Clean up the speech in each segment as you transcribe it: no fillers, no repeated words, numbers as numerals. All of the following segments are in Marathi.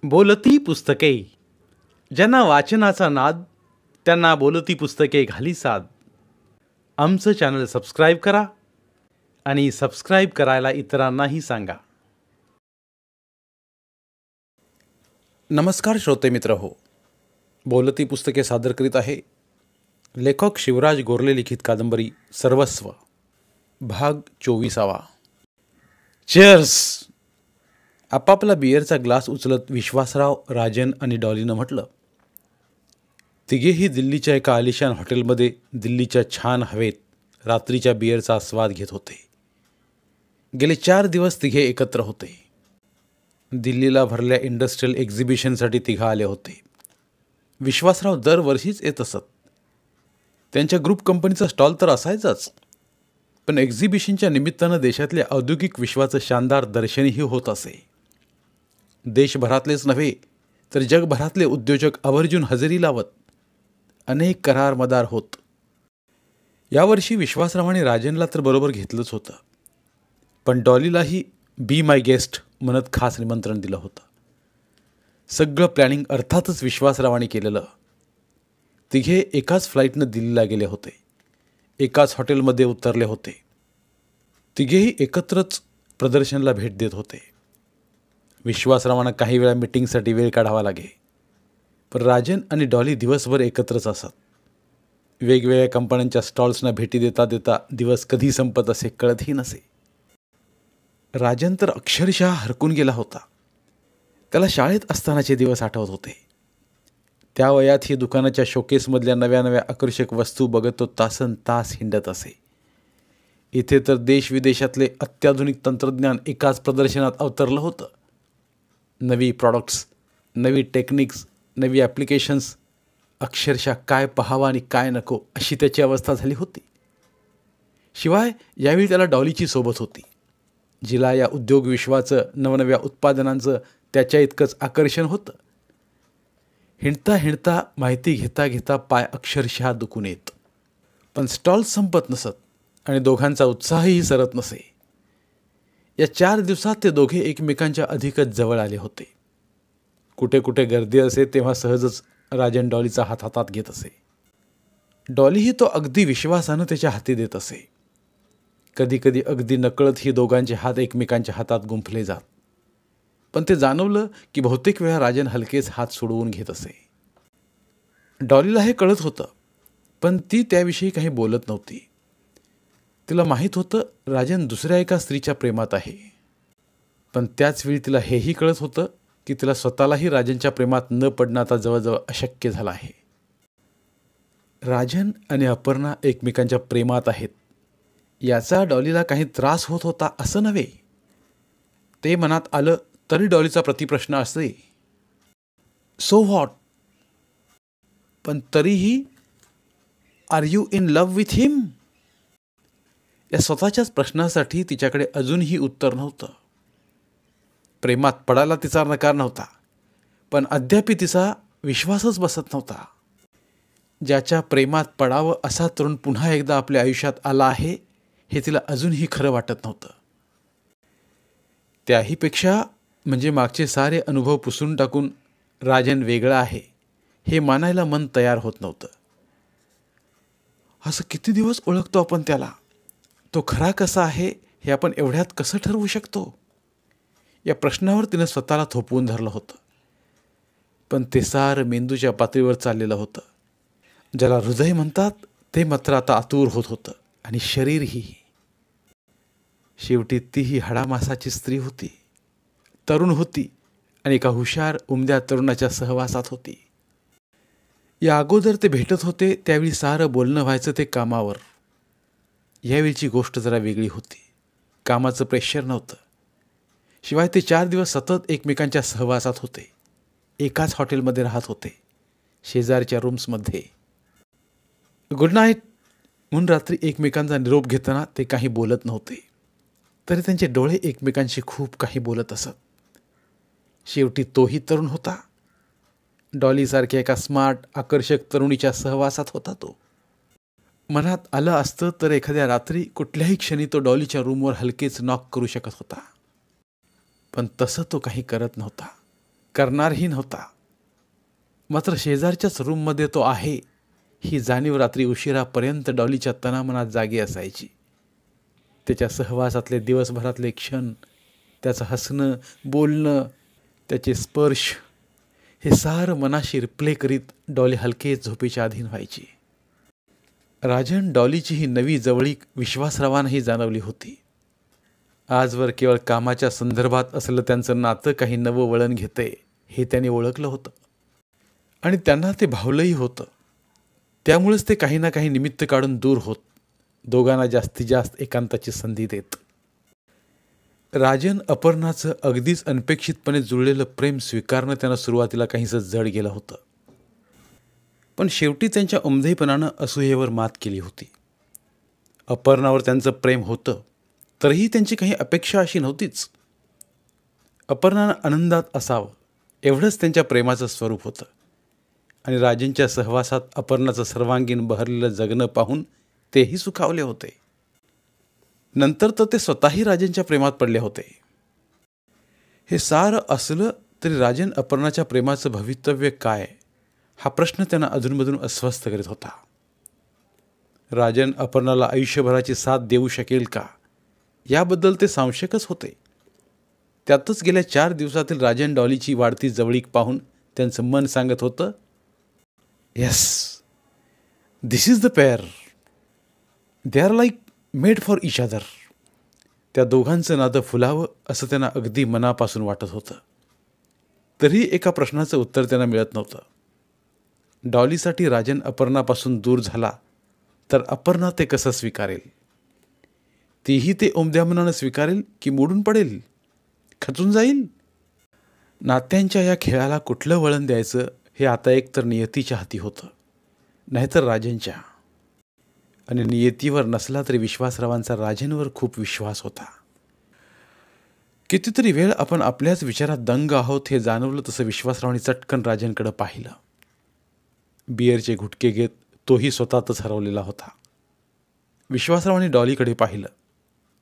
बोलती पुस्तके. ज्यांना वाचनाचा नाद त्यांना बोलती पुस्तके घाली साद. आमचं चॅनल सबस्क्राईब करा आणि सबस्क्राईब करायला इतरांनाही सांगा. नमस्कार श्रोते मित्र हो, बोलती पुस्तके सादर करीत आहे लेखक शिवराज गोरले लिखित कादंबरी सर्वस्व, भाग 24. चेअर्स. आपापला बिअरचा ग्लास उचलत विश्वासराव, राजन आणि डॉलीनं म्हटलं. तिघेही दिल्लीच्या एका आलिशान हॉटेलमध्ये दिल्लीच्या छान हवेत रात्रीच्या बिअरचा आस्वाद घेत होते. गेले 4 दिवस तिघे एकत्र होते. दिल्लीला भरल्या इंडस्ट्रियल एक्झिबिशनसाठी तिघा आले होते. विश्वासराव दरवर्षीच येत असत. त्यांच्या ग्रुप कंपनीचा स्टॉल तर असायचाच, पण एक्झिबिशनच्या निमित्तानं देशातल्या औद्योगिक विश्वाचं शानदार दर्शनही होत असे. देशभरातलेच नव्हे तर जगभरातले उद्योजक आवर्जून हजेरी लावत अनेक करार मदार होत. यावर्षी विश्वासरावाने राजनला तर बरोबर घेतलंच होतं, पण डॉलीलाही बी माय गेस्ट म्हणत खास निमंत्रण दिलं होतं. सगळं प्लॅनिंग अर्थातच विश्वासरावाने केलेलं. तिघे एकाच फ्लाईटनं दिल्लीला गेले होते, एकाच हॉटेलमध्ये उतरले होते. तिघेही एकत्रच प्रदर्शनाला भेट देत होते. विश्वासरावांना काही वेळा मिटिंगसाठी वेळ काढावा लागे, पण राजन आणि डॉली दिवसभर एकत्रच असत. वेगवेगळ्या कंपन्यांच्या स्टॉल्सना भेटी देता देता दिवस कधी संपत असे कळतही नसे. राजन तर अक्षरशः हरकून गेला होता. त्याला शाळेत असतानाचे दिवस आठवत होते. त्या वयात ही दुकानाच्या शोकेसमधल्या नव्या नव्या आकर्षक वस्तू बघत तो तासन तास हिंडत असे. इथे तर देशविदेशातले अत्याधुनिक तंत्रज्ञान एकाच प्रदर्शनात अवतरलं होतं. नवी प्रॉडक्ट्स, नवी टेक्निक्स, नवी ॲप्लिकेशन्स, अक्षरशः काय पहावं आणि काय नको अशी त्याची अवस्था झाली होती. शिवाय यावेळी त्याला डॉलीची सोबत होती, जिला या उद्योग विश्वाचं नवनव्या उत्पादनांचं त्याच्या इतकंच आकर्षण होतं. हिंडता हिंडता, माहिती घेता घेता पाय अक्षरशः दुखून येत. पण स्टॉल संपत नसत आणि दोघांचा उत्साहही सरत नसे. या 4 दिवसात ते दोघे एकमेकांच्या अधिकच जवळ आले होते. कुठे कुठे गर्दी असे तेव्हा सहजच राजन डॉलीचा हात हातात घेत असे. डॉलीही तो अगदी विश्वासानं त्याच्या हाती देत असे. कधी कधी अगदी नकळत ही दोघांचे हात एकमेकांच्या हातात गुंफले जात, पण ते जाणवलं की बहुतेक वेळा राजन हलकेच हात सोडवून घेत असे. डॉलीला हे कळत होतं, पण ती त्याविषयी काही बोलत नव्हती. तिला माहीत होतं राजन दुसऱ्या एका स्त्रीच्या प्रेमात आहे, पण त्याचवेळी तिला हेही कळत होतं की तिला स्वतःलाही राजनच्या प्रेमात न पडणं आता जवळजवळ अशक्य झालं आहे. राजन आणि अपर्णा एकमेकांच्या प्रेमात आहेत याचा डॉलीला काही त्रास होत होता असं नव्हे. ते मनात आलं तरी डॉलीचा प्रतिप्रश्न असे, सो व्हॉट? पण तरीही are you in love with him? या स्वतःच्याच प्रश्नासाठी तिच्याकडे अजूनही उत्तर नव्हतं. प्रेमात पडायला तिचा नकार नव्हता, पण अद्यापि तिचा विश्वासच बसत नव्हता. ज्याच्या प्रेमात पडावं असा तरुण पुन्हा एकदा आपल्या आयुष्यात आला आहे हे तिला अजूनही खरं वाटत नव्हतं. त्याहीपेक्षा म्हणजे मागचे सारे अनुभव पुसून टाकून राजन वेगळा आहे हे मानायला मन तयार होत नव्हतं. असं किती दिवस ओळखतो आपण त्याला? तो खरा कसा आहे हे आपण एवढ्यात कसं ठरवू शकतो? या प्रश्नावर तिनं स्वतःला थोपवून धरलं होतं. पण ते सारं मेंदूच्या पातळीवर चाललेलं होतं. ज्याला हृदय म्हणतात ते मात्र आता आतुर होत होतं, आणि शरीरही. शेवटी तीही हाडामासाची स्त्री होती, तरुण होती आणि एका हुशार उमद्या तरुणाच्या सहवासात होती. या अगोदर ते भेटत होते त्यावेळी सारं बोलणं व्हायचं ते कामावर. यावेळीची गोष्ट जरा वेगळी होती. कामाचं प्रेशर नव्हतं. शिवाय ते 4 दिवस सतत एकमेकांच्या सहवासात होते. एकाच हॉटेलमध्ये राहत होते, शेजारच्या रूम्समध्ये. गुड नाईट म्हणून रात्री एकमेकांचा निरोप घेताना ते काही बोलत नव्हते, तरी त्यांचे डोळे एकमेकांशी खूप काही बोलत असत. शेवटी तोही तरुण होता. डॉलीसारख्या एका स्मार्ट, आकर्षक तरुणीच्या सहवासात होता तो. मनात आलं असतं तर एखाद्या रात्री कुठल्याही क्षणी तो डॉलीच्या रूमवर हलकेच नॉक करू शकत होता, पण तसं तो काही करत नव्हता. करणारही नव्हता. मात्र शेजारच्याच रूममध्ये तो आहे ही जाणीव रात्री उशिरापर्यंत डॉलीच्या तनामनात जागी असायची. त्याच्या सहवासातले दिवसभरातले क्षण, त्याचं हसणं, बोलणं, त्याचे स्पर्श हे सारं मनाशी रिप्ले करीत डॉली हलकेच झोपेच्या अधीन व्हायची. राजन डॉलीची ही नवी जवळीक विश्वासरावांनाही जाणवली होती. आजवर केवळ कामाच्या संदर्भात असलेलं त्यांचं नातं काही नवं वळण घेतंय हे त्याने ओळखलं होतं आणि त्यांना ते भावलंही होतं. त्यामुळेच ते काही ना काही निमित्त काढून दूर होत, दोघांना जास्तीत जास्त एकांताची संधी देत. राजन अपर्णाचं अगदीच अनपेक्षितपणे जुळलेलं प्रेम स्वीकारणं त्यांना सुरुवातीला काहीसं जड गेलं होतं. पण शेवटी त्यांच्या उमदेपणानं असूयेवर मात केली होती. अपर्णावर त्यांचं प्रेम होतं, तरीही त्यांची काही अपेक्षा अशी नव्हतीच. अपर्णानं आनंदात असावं एवढंच त्यांच्या प्रेमाचं स्वरूप होतं आणि राजनच्या सहवासात अपर्णाचं सर्वांगीण बहरलेलं जगणं पाहून तेही सुखावले होते. नंतर तर ते स्वतःही राजनच्या प्रेमात पडले होते. हे सारं असलं तरी राजन अपर्णाच्या प्रेमाचं भवितव्य काय हा प्रश्न त्यांना अधूनमधून अस्वस्थ करीत होता. राजन अपर्णाला आयुष्यभराची साथ देऊ शकेल का याबद्दल ते संशयकच होते. त्यातच गेल्या 4 दिवसातील राजन डॉलीची वाढती जवळीक पाहून त्यांचं मन सांगत होतं, yes, this is the pair, they are like made for each other. त्या दोघांचं नातं फुलावं असं त्यांना अगदी मनापासून वाटत होतं. तरी एका प्रश्नाचं उत्तर त्यांना मिळत नव्हतं. डॉलीसाठी राजन अपर्णापासून दूर झाला तर अपर्णा ते कसं स्वीकारेल? तीही ते उमद्या मनानं स्वीकारेल की मोडून पडेल, खचून जाईल? नात्यांच्या या खेळाला कुठलं वळण द्यायचं हे आता एकतर नियतीच्या हाती होतं, नाहीतर राजनच्या. आणि नियतीवर नसला तरी विश्वासरावांचा राजनवर खूप विश्वास होता. कितीतरी वेळ आपण आपल्याच विचारात दंग आहोत हे जाणवलं तसं विश्वासरावांनी चटकन राजनकडं पाहिलं. बिअरचे घुटके घेत तोही स्वतःतच हरवलेला होता. विश्वासरावांनी डॉलीकडे पाहिलं.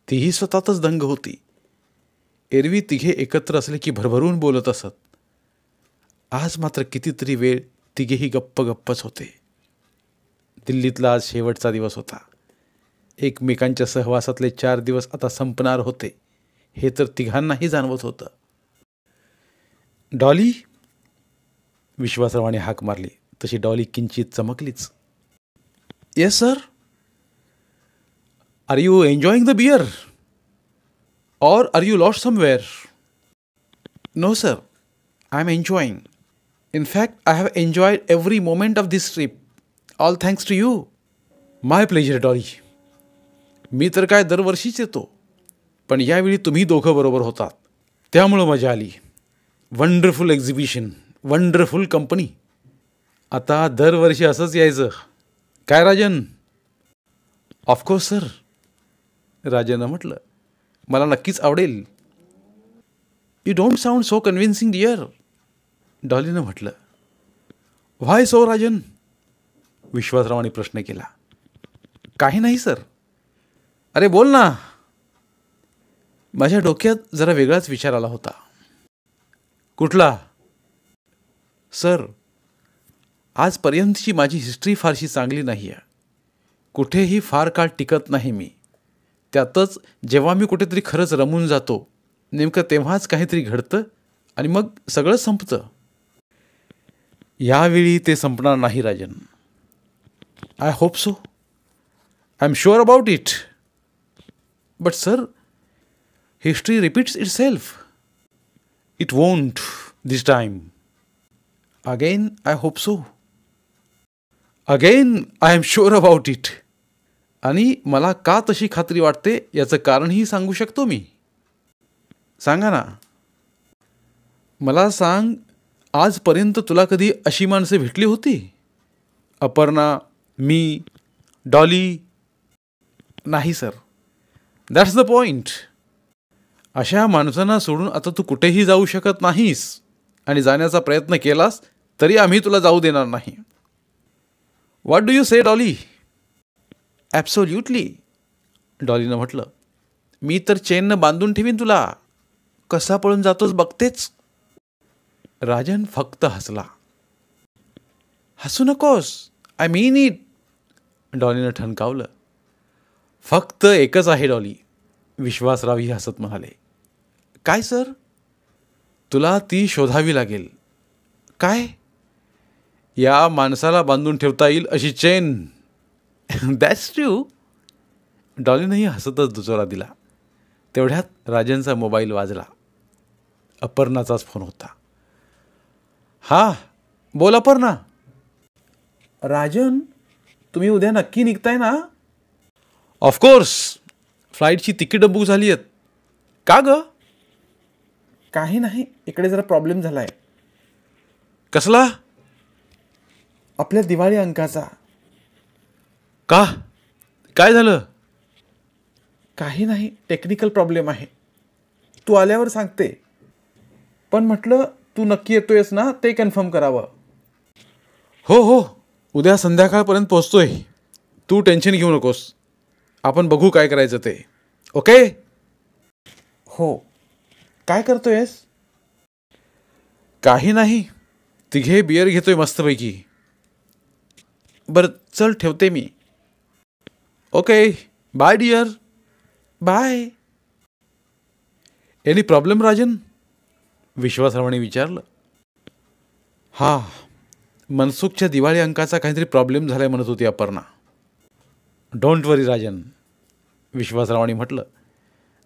तीही स्वतःतच दंग होती. एरवी तिघे एकत्र असले की भरभरून बोलत असत. आज मात्र कितीतरी वेळ तिघेही गप्प गप्पच होते. दिल्लीतला आज शेवटचा दिवस होता. एकमेकांच्या सहवासातले 4 दिवस आता संपणार होते हे तर तिघांनाही जाणवत होतं. डॉली, विश्वासरावाने हाक मारली तशी डॉली किंचित चमकलीच. Yes sir. Are you enjoying the beer or are you lost somewhere? No sir, I am enjoying. In fact, I have enjoyed every moment of this trip. All thanks to you. My pleasure, Dolly. मी तर काय दरवर्षीच येतो, पण यावेळी तुम्ही दोघं बरोबर होतात त्यामुळं मजा आली. Wonderful exhibition, wonderful company. आता दरवर्षी असंच यायचं काय राजन? ऑफकोर्स सर, राजननं म्हटलं. मला नक्कीच आवडेल. You don't sound so convincing dear, डॉलीनं म्हटलं. Why so Rajan? विश्वासरावांनी प्रश्न केला. काही नाही सर. अरे बोल ना. माझ्या डोक्यात जरा वेगळाच विचार आला होता. कुठला? सर, आजपर्यंतची माझी हिस्ट्री फारशी चांगली नाही आहे. कुठेही फार काळ टिकत नाही मी. त्यातच जेव्हा मी कुठेतरी खरंच रमून जातो नेमकं तेव्हाच काहीतरी घडतं आणि मग सगळं संपतं. यावेळी ते संपणार नाही Rajan. I hope so. I am sure about it. But sir, history repeats it self. It won't this time. Again I hope so. Again I am sure about it. आणि मला का तशी खात्री वाटते याचं कारणही सांगू शकतो मी. सांगा ना. मला सांग, आजपर्यंत तुला कधी अशी माणसं भेटली होती? अपर्णा, मी, डॉली? नाही सर. That's the point. अशा माणसांना सोडून आता तू कुठेही जाऊ शकत नाहीस आणि जाण्याचा प्रयत्न केलास तरी आम्ही तुला जाऊ देणार नाही. What do you say Dolly? Absolutely, डॉलीनं म्हटलं. मी तर चेननं बांधून ठेवीन तुला. कसा पळून जातोस बघतेच. राजन फक्त हसला. हसू नकोस, आय मीन इट, डॉलीनं ठणकावलं. फक्त एकच आहे डॉली, विश्वासरावही हसत म्हणाले. काय सर? तुला ती शोधावी लागेल. काय? या माणसाला बांधून ठेवता येईल अशी चेन. दॅट्स ट्रू, डॉलीनंही हसतच दुजोरा दिला. तेवढ्यात राजनचा मोबाईल वाजला. अपर्णाचाच फोन होता. हा बोल अपर्णा. राजन, तुम्ही उद्या नक्की निघताय ना? ऑफकोर्स, फ्लाईटची तिकीटं बुक झाली आहेत. का ग? काही नाही, इकडे जरा प्रॉब्लेम झाला आहे. कसला? आपल्या दिवाळी अंकाचा. का? काय झालं? काही नाही, टेक्निकल प्रॉब्लेम आहे. तू आल्यावर सांगते, पण म्हटलं तू नक्की येतोयस ना ते कन्फर्म करावं. हो हो, उद्या संध्याकाळपर्यंत पोहोचतोय. तू टेन्शन घेऊ नकोस. आपण बघू काय करायचं ते. ओके? हो. काय करतोयस? काही नाही, तिघे बियर घेतोय मस्तपैकी. बरं चल, ठेवते मी. Okay, bye dear. Bye. Any problem Rajan? विश्वासरावाने विचारलं. हा, मनसुखच्या दिवाळी अंकाचा काहीतरी प्रॉब्लेम झालाय म्हणत होती अपर्णा. डोंट वरी राजन, विश्वासरावाने म्हटलं.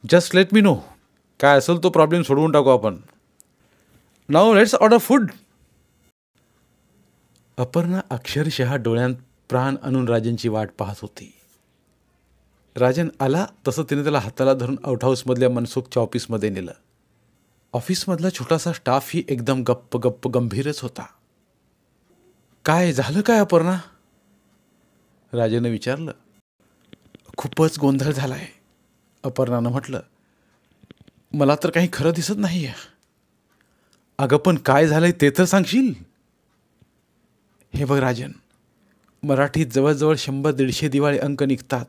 Just let me know. काय असेल तो प्रॉब्लेम सोडवून टाकू आपण. Now let's order food. Aparna अक्षरशः डोळ्यांत प्राण आणून राजनची वाट पाहत होती. राजन आला तसं तिने त्याला हाताला धरून आउट हाऊसमधल्या मनसुखच्या ऑफिसमध्ये नेलं. ऑफिसमधला छोटासा स्टाफही एकदम गप्प गप्प गंभीरच होता. काय झालं काय अपर्णा? राजनने विचारलं. खूपच गोंधळ झालाय, अपर्णानं म्हटलं. मला तर काही खरं दिसत नाहीये. अगं पण काय झालंय ते तर सांगशील. हे बघ राजन, मराठीत जवळजवळ 100-150 दिवाळी अंक निघतात.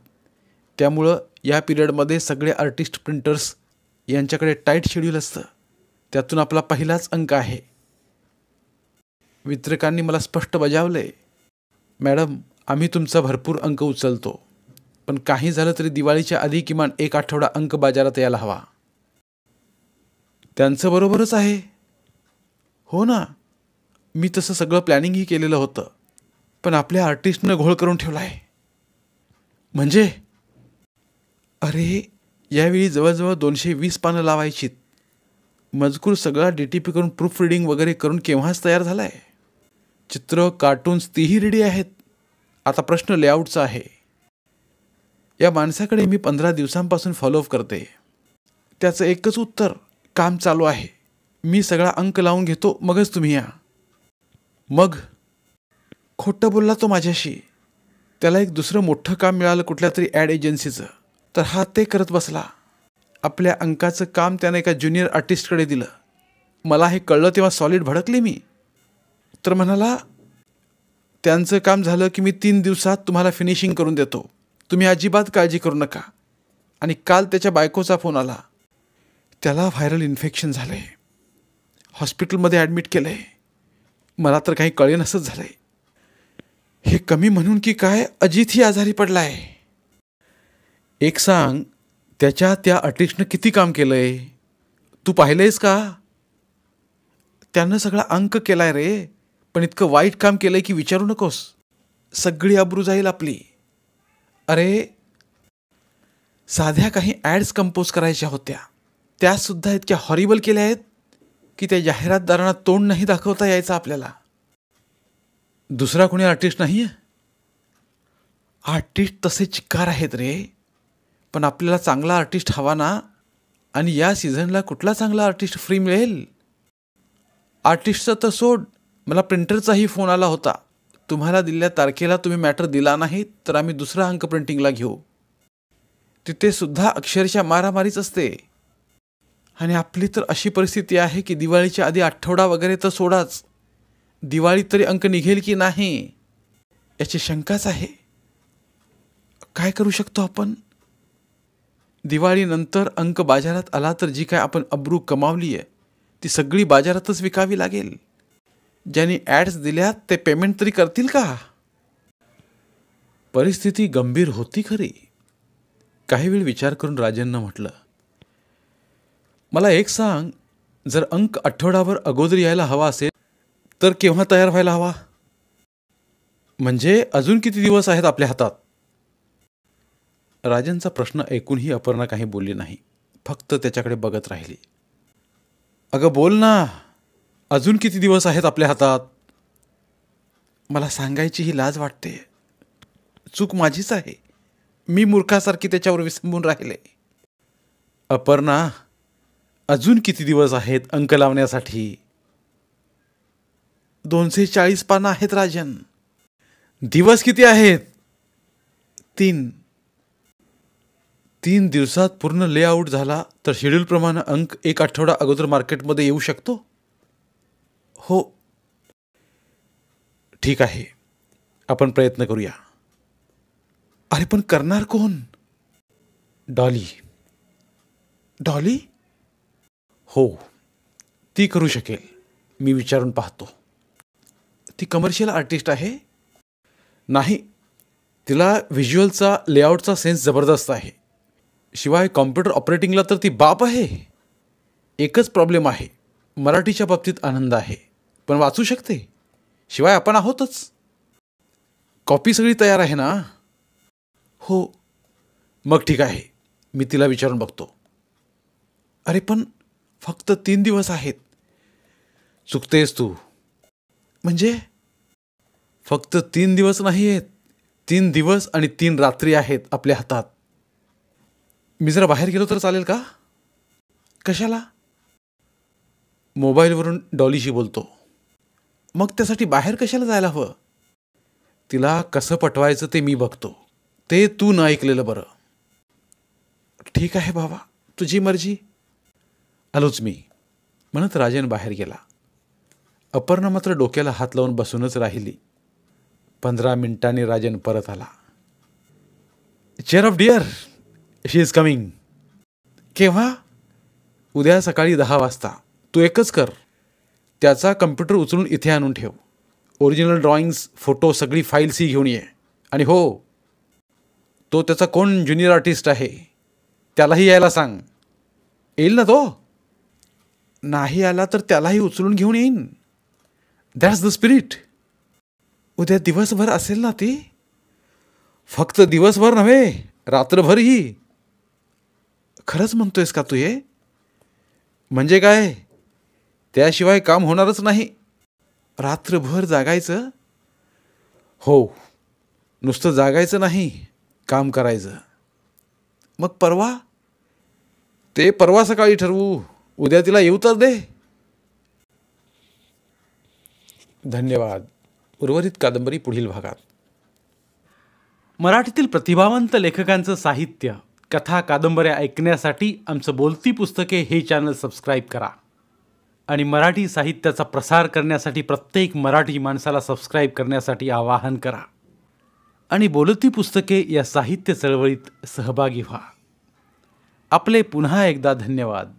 त्यामुळं या पिरियडमध्ये सगळे आर्टिस्ट प्रिंटर्स यांच्याकडे टाईट शेड्यूल असतं. त्यातून आपला पहिलाच अंक आहे. वितरकांनी मला स्पष्ट बजावलंय, मॅडम आम्ही तुमचा भरपूर अंक उचलतो, पण काही झालं तरी दिवाळीच्या आधी किमान 1 आठवडा अंक बाजारात यायला हवा. त्यांचं बरोबरच आहे. हो ना, मी तसं सगळं प्लॅनिंगही केलेलं होतं, पण आपल्या आर्टिस्टनं घोळ करून ठेवला आहे. म्हणजे? अरे, यावेळी जवळजवळ 220 पानं लावायचीत. मजकूर सगळा DTP करून प्रूफ रिडिंग वगैरे करून केव्हाच तयार झाला आहे. चित्र, कार्टून्स तीही रेडी आहेत. आता प्रश्न लेआउटचा आहे. या माणसाकडे मी 15 दिवसांपासून फॉलोअप करते. त्याचं एकच उत्तर, काम चालू आहे. मी सगळा अंक लावून घेतो, मगच तुम्ही या. मग? खोटं बोलला तो माझ्याशी. त्याला एक दुसरं मोठं काम मिळालं कुठल्या तरी ॲड एजन्सीचं, तर हा ते करत बसला. आपल्या अंकाचं काम त्याने एका ज्युनियर आर्टिस्टकडे दिलं. मला हे कळलं तेव्हा सॉलिड भडकले मी. तर म्हणाला, त्यांचं काम झालं की मी 3 दिवसात तुम्हाला फिनिशिंग करून देतो, तुम्ही अजिबात काळजी करू नका. आणि काल त्याच्या बायकोचा फोन आला. त्याला व्हायरल इन्फेक्शन झालं आहे, हॉस्पिटलमध्ये ॲडमिट केलं आहे. मला तर काही कळेनसंच झालं आहे. हे कमी म्हणून की काय, अजितही आजारी पडला आहे. एक सांग, त्याच्या त्या आर्टिस्टनं किती काम केलं आहे तू पाहिलंयस का? त्यानं सगळा अंक केलाय रे, पण इतकं वाईट काम केलंय की विचारू नकोस. सगळी अब्रू जाईल आपली. अरे, साध्या काही ॲड्स कंपोज करायच्या होत्या, त्यासुद्धा इतक्या हॉरिबल केल्या आहेत की त्या जाहिरातदारांना तोंड नाही दाखवता यायचं आपल्याला. दुसरा कोणी आर्टिस्ट नाही आहे? आर्टिस्ट तसे चिक्कार आहेत रे, पण आपल्याला चांगला आर्टिस्ट हवा ना. आणि या सीझनला कुठला चांगला आर्टिस्ट फ्री मिळेल? आर्टिस्टचं तर सोड, मला प्रिंटरचाही फोन आला होता. तुम्हाला दिलेल्या तारखेला तुम्ही मॅटर दिला नाही तर आम्ही दुसरा अंक प्रिंटिंगला घेऊ. तिथे सुद्धा अक्षरशः मारामारीच असते. आणि आपली तर अशी परिस्थिती आहे की दिवाळीच्या आधी आठवडा वगैरे तर सोडाच, दिवाळीत तरी अंक निघेल की नाही याची शंकाच आहे. काय करू शकतो आपण? दिवाळीनंतर अंक बाजारात आला तर जी काय आपण अब्रू कमावली आहे ती सगळी बाजारातच विकावी लागेल. ज्यांनी ॲड्स दिल्यात ते पेमेंट तरी करतील का? परिस्थिती गंभीर होती खरी. काही वेळ विचार करून राजननं म्हटलं, मला एक सांग, जर अंक आठवडाभर अगोदर यायला हवा असेल तर केव्हा तयार व्हायला हवा? म्हणजे अजून किती दिवस आहेत आपल्या हातात? राजनचा प्रश्न ऐकूनही अपर्णा काही बोलली नाही, फक्त त्याच्याकडे बघत राहिली. अगं बोल ना, अजून किती दिवस आहेत आपल्या हातात? मला सांगायची ही लाज वाटते. चूक माझीच आहे. मी मूर्खासारखी त्याच्यावर विसंबून राहिले. अपर्णा, अजून किती दिवस आहेत अंक लावण्यासाठी? 240 पानं आहेत राजन. दिवस किती आहेत? 3. 3 दिवसात पूर्ण लेआउट झाला तर शेड्यूलप्रमाणे अंक 1 आठवडा अगोदर मार्केटमध्ये येऊ शकतो? हो. ठीक आहे, आपण प्रयत्न करूया. अरे पण करणार कोण? डॉली. डॉली? हो, ती करू शकेल. मी विचारून पाहतो. ती कमर्शियल आर्टिस्ट आहे? नाही, तिला व्हिज्युअलचा लेआउटचा सेन्स जबरदस्त आहे. शिवाय कॉम्प्युटर ऑपरेटिंगला तर ती बाप आहे. एकच प्रॉब्लेम आहे, मराठीच्या बाबतीत आनंद आहे, पण वाचू शकते. शिवाय आपण आहोतच. कॉपी सगळी तयार आहे ना? हो. मग ठीक आहे, मी तिला विचारून बघतो. अरे पण फक्त 3 दिवस आहेत. चुकतेस तू. म्हणजे? फक्त 3 दिवस नाही आहेत, 3 दिवस आणि 3 रात्री आहेत आपल्या हातात. मी जरा बाहेर गेलो तर चालेल का? कशाला? मोबाईलवरून डॉलीशी बोलतो. मग त्यासाठी बाहेर कशाला जायला हवं? तिला कसं पटवायचं ते मी बघतो. ते तू न ऐकलेलं बरं. ठीक आहे बाबा, तुझी मर्जी. आलोच मी, म्हणत राजन बाहेर गेला. अपर्णा मात्र डोक्याला हात लावून बसूनच राहिली. 15 मिनिटांनी राजन परत आला. Cheer up dear, she is coming. केव्हा? उद्या सकाळी 10 वाजता. तू एकच कर, त्याचा कम्प्युटर उचलून इथे आणून ठेव. ओरिजिनल ड्रॉइंग्स, फोटो, सगळी फाईल्स ही घेऊन ये. आणि हो, तो त्याचा कोण ज्युनियर आर्टिस्ट आहे त्यालाही यायला सांग. येईल ना तो? नाही आला तर त्यालाही उचलून घेऊन येईन. That's the spirit. उद्या दिवसभर असेल ना ती? फक्त दिवसभर नव्हे, रात्रभरही. खरंच म्हणतोयस का तू हे? म्हणजे काय? त्याशिवाय काम होणारच नाही. रात्रभर जागायचं? हो, नुसतं जागायचं नाही, काम करायचं. मग परवा? ते परवा सकाळी ठरवू. उद्या तिला येऊ तर दे. धन्यवाद. उर्वरित कादंबरी पुढील भागात. मराठीतील प्रतिभावंत लेखकांचं साहित्य, कथा, कादंबऱ्या ऐकण्यासाठी आमचं बोलती पुस्तके हे चॅनल सबस्क्राईब करा. आणि मराठी साहित्याचा प्रसार करण्यासाठी प्रत्येक मराठी माणसाला सबस्क्राईब करण्यासाठी आवाहन करा. आणि बोलती पुस्तके या साहित्य चळवळीत सहभागी व्हा. आपले पुन्हा एकदा धन्यवाद.